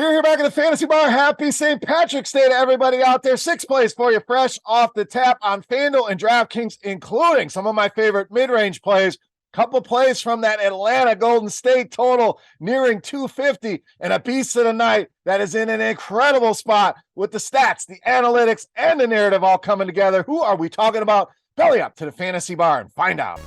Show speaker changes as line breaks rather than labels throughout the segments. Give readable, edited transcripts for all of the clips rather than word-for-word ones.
We're here back in the Fantasy Bar. Happy St. Patrick's Day to everybody out there. 6 plays for you fresh off the tap on FanDuel and DraftKings, including some of my favorite mid-range plays. Couple plays from that Atlanta Golden State total nearing 250, and a beast of the night that is in an incredible spot with the stats, the analytics, and the narrative all coming together. Who are we talking about? Belly up to the Fantasy Bar and find out.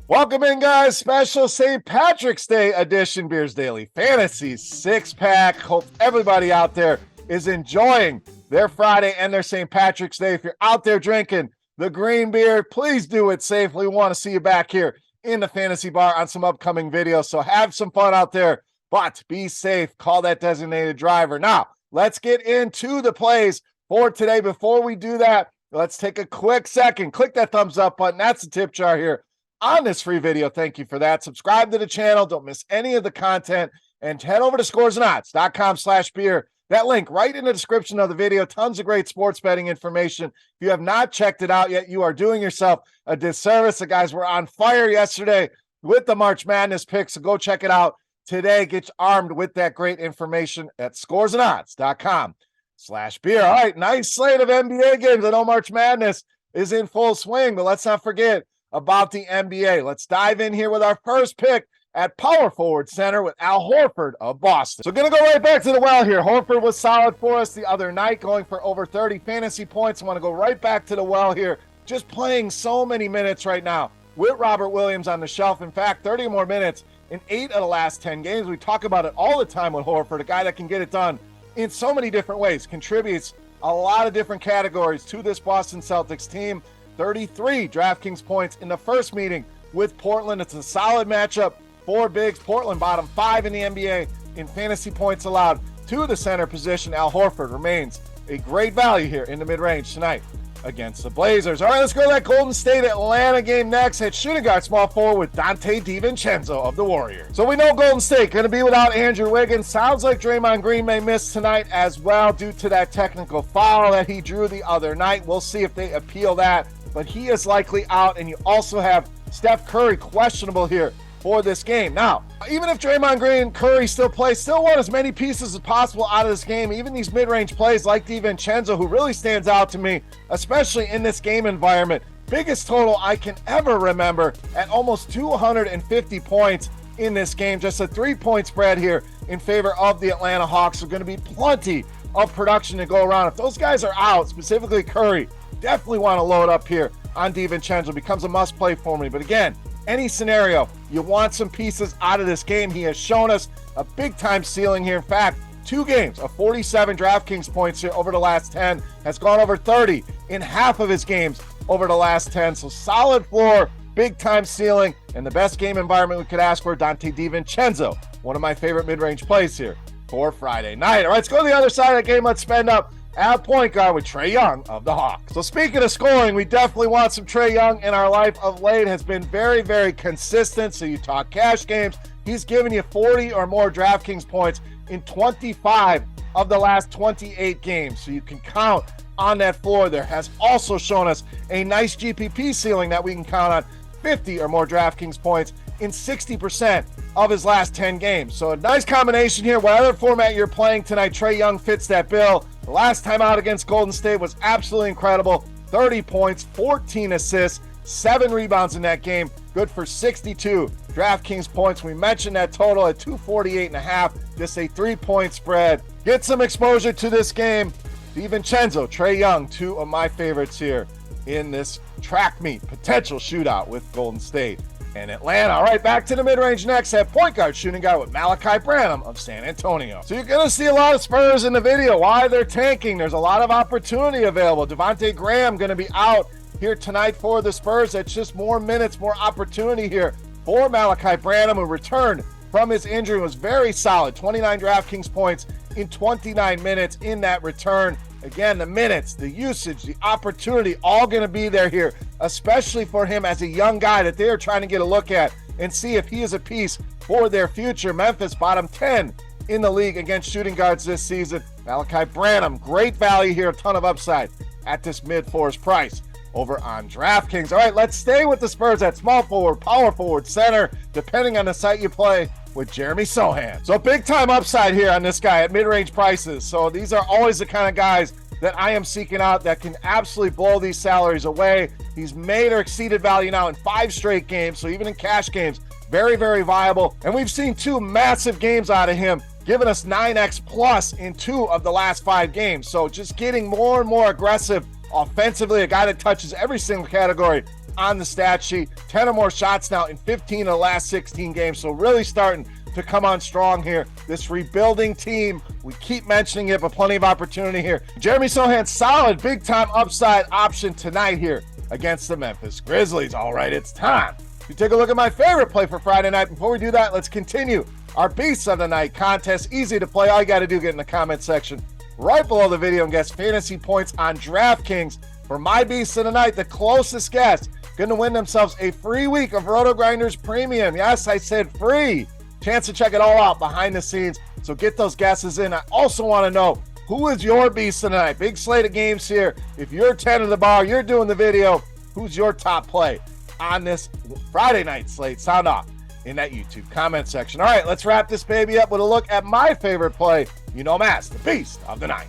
Welcome in, guys. Special St. Patrick's Day edition, Beers Daily Fantasy 6-pack. Hope everybody out there is enjoying their Friday and their St. Patrick's Day. If you're out there drinking the green beer, please do it safely. We want to see you back here in the Fantasy Bar on some upcoming videos. So have some fun out there, but be safe. Call that designated driver. Now, let's get into the plays for today. Before we do that, let's take a quick second. Click that thumbs up button. That's the tip jar here on this free video. Thank you for that. Subscribe to the channel. Don't miss any of the content. And head over to scoresandodds.com/beer. That link right in the description of the video. Tons of great sports betting information. If you have not checked it out yet, you are doing yourself a disservice. The guys were on fire yesterday with the March Madness picks, so go check it out today. Get armed with that great information at scoresandodds.com/beer. All right, nice slate of NBA games. I know March Madness is in full swing, but let's not forget about the NBA. Let's dive in here with our first pick at power forward center with Al Horford of Boston. So going to go right back to the well here. Horford was solid for us the other night, going for over 30 fantasy points. I want to go right back to the well here, just playing so many minutes right now with Robert Williams on the shelf. In fact, 30 more minutes in 8 of the last 10 games. We talk about it all the time with Horford, a guy that can get it done in so many different ways, contributes a lot of different categories to this Boston Celtics team. 33 DraftKings points in the first meeting with Portland. It's a solid matchup for bigs. Portland bottom 5 in the NBA in fantasy points allowed to the center position. Al Horford remains a great value here in the mid-range tonight against the Blazers. All right, let's go to that Golden State Atlanta game next. At shooting guard, small forward with Dante DiVincenzo of the Warriors. So we know Golden State going to be without Andrew Wiggins. Sounds like Draymond Green may miss tonight as well due to that technical foul that he drew the other night. We'll see if they appeal that, but he is likely out. And you also have Steph Curry questionable here for this game. Now, even if Draymond Green, Curry still plays, still want as many pieces as possible out of this game. Even these mid-range plays like DiVincenzo, who really stands out to me, especially in this game environment. Biggest total I can ever remember at almost 250 points in this game. Just a 3-point spread here in favor of the Atlanta Hawks. So going to be plenty of production to go around. If those guys are out, specifically Curry, definitely want to load up here on DiVincenzo. Becomes a must play for me. But again, any scenario, you want some pieces out of this game. He has shown us a big-time ceiling here. In fact, 2 games of 47 DraftKings points here over the last 10. Has gone over 30 in half of his games over the last 10. So solid floor, big-time ceiling, and the best game environment we could ask for, Dante DiVincenzo. One of my favorite mid-range plays here for Friday night. All right, let's go to the other side of the game. Let's spend up at point guard with Trey Young of the Hawks. So speaking of scoring, we definitely want some Trey Young in our life of late. Has been very, very consistent. So you talk cash games, he's given you 40 or more DraftKings points in 25 of the last 28 games. So you can count on that floor there. Has also shown us a nice GPP ceiling that we can count on 50 or more DraftKings points in 60% of his last 10 games. So a nice combination here. Whatever format you're playing tonight, Trey Young fits that bill. The last time out against Golden State was absolutely incredible. 30 points, 14 assists, 7 rebounds in that game. Good for 62 DraftKings points. We mentioned that total at 248.5. Just a 3-point spread. Get some exposure to this game. DiVincenzo, Trey Young, 2 of my favorites here in this track meet potential shootout with Golden State and Atlanta. All right, back to the mid-range next at point guard, shooting guard with Malachi Branham of San Antonio. So you're going to see a lot of Spurs in the video. Why they're tanking? There's a lot of opportunity available. Devontae Graham going to be out here tonight for the Spurs. It's just more minutes, more opportunity here for Malachi Branham, who returned from his injury, was very solid. 29 DraftKings points in 29 minutes in that return. Again, the minutes, the usage, the opportunity, all going to be there here, especially for him as a young guy that they're trying to get a look at and see if he is a piece for their future. Memphis, bottom 10 in the league against shooting guards this season. Malachi Branham, great value here, a ton of upside at this mid-4s price. over on DraftKings. All right, let's stay with the Spurs at small forward, power forward, center, depending on the site you play, with Jeremy Sohan. So big time upside here on this guy at mid-range prices. So these are always the kind of guys that I am seeking out that can absolutely blow these salaries away. He's made or exceeded value now in 5 straight games, so even in cash games, very, very viable. And we've seen 2 massive games out of him, giving us 9x plus in 2 of the last 5 games. So just getting more and more aggressive offensively, a guy that touches every single category on the stat sheet. 10 or more shots now in 15 of the last 16 games. So really starting to come on strong here. This rebuilding team, we keep mentioning it, but plenty of opportunity here. Jeremy Sohan, solid big time upside option tonight here against the Memphis Grizzlies. All right, it's time to take a look at my favorite play for Friday night. Before we do that, let's continue our Beasts of the Night contest. Easy to play. All you got to do, get in the comment section right below the video and guess fantasy points on DraftKings. For my Beasts of the Night, the closest guess going to win themselves a free week of RotoGrinders Premium. Yes, I said free. Chance to check it all out behind the scenes. So get those guesses in. I also want to know, who is your Beast of the Night? Big slate of games here. If you're 10 of the bar, you're doing the video, who's your top play on this Friday night slate? Sound off in that YouTube comment section. All right, let's wrap this baby up with a look at my favorite play. You know him as the Beast of the Night.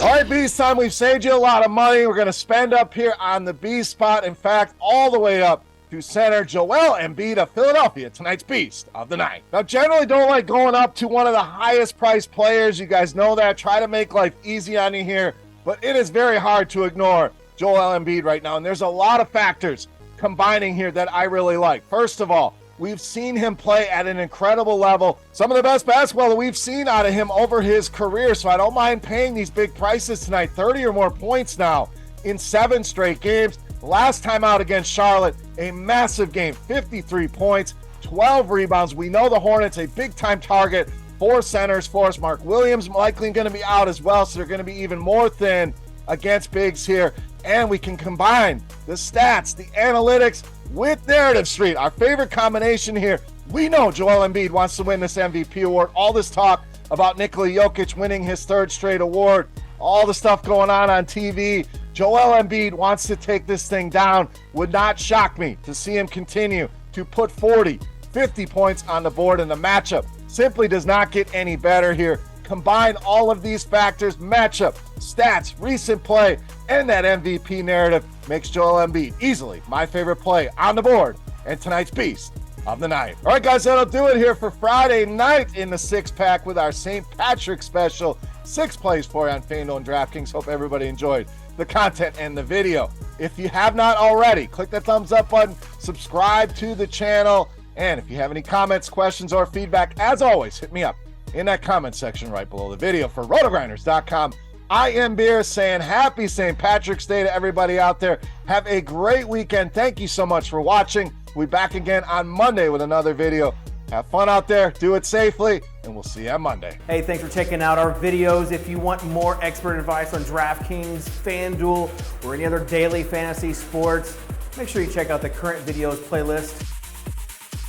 All right, Beast time. We've saved you a lot of money. We're going to spend up here on the Beast spot. In fact, all the way up to center Joel Embiid of Philadelphia, tonight's Beast of the Night. Now, generally don't like going up to one of the highest priced players. You guys know that. Try to make life easy on you here, but it is very hard to ignore Joel Embiid right now. And there's a lot of factors combining here that I really like. First of all, we've seen him play at an incredible level. Some of the best basketball that we've seen out of him over his career. So I don't mind paying these big prices tonight. 30 or more points now in 7 straight games. Last time out against Charlotte, a massive game, 53 points, 12 rebounds. We know the Hornets, a big time target for centers for us. Mark Williams likely going to be out as well, so they're going to be even more thin against bigs here. And we can combine the stats, the analytics with Narrative Street, our favorite combination here. We know Joel Embiid wants to win this MVP award. All this talk about Nikola Jokic winning his 3rd straight award, all the stuff going on TV. Joel Embiid wants to take this thing down. Would not shock me to see him continue to put 40, 50 points on the board, and the matchup simply does not get any better here. Combine all of these factors, matchup, stats, recent play, and that MVP narrative makes Joel Embiid easily my favorite play on the board and tonight's Beast of the Night. All right, guys, that'll do it here for Friday night in the 6-pack with our St. Patrick's special. 6 plays for you on FanDuel and DraftKings. Hope everybody enjoyed the content and the video. If you have not already, click that thumbs up button, subscribe to the channel, and if you have any comments, questions, or feedback, as always, hit me up in that comment section right below the video. For RotoGrinders.com, I am Beer saying happy St. Patrick's Day to everybody out there. Have a great weekend. Thank you so much for watching. We'll be back again on Monday with another video. Have fun out there, do it safely, and we'll see you on Monday.
Hey, thanks for checking out our videos. If you want more expert advice on DraftKings, FanDuel, or any other daily fantasy sports, make sure you check out the current videos playlist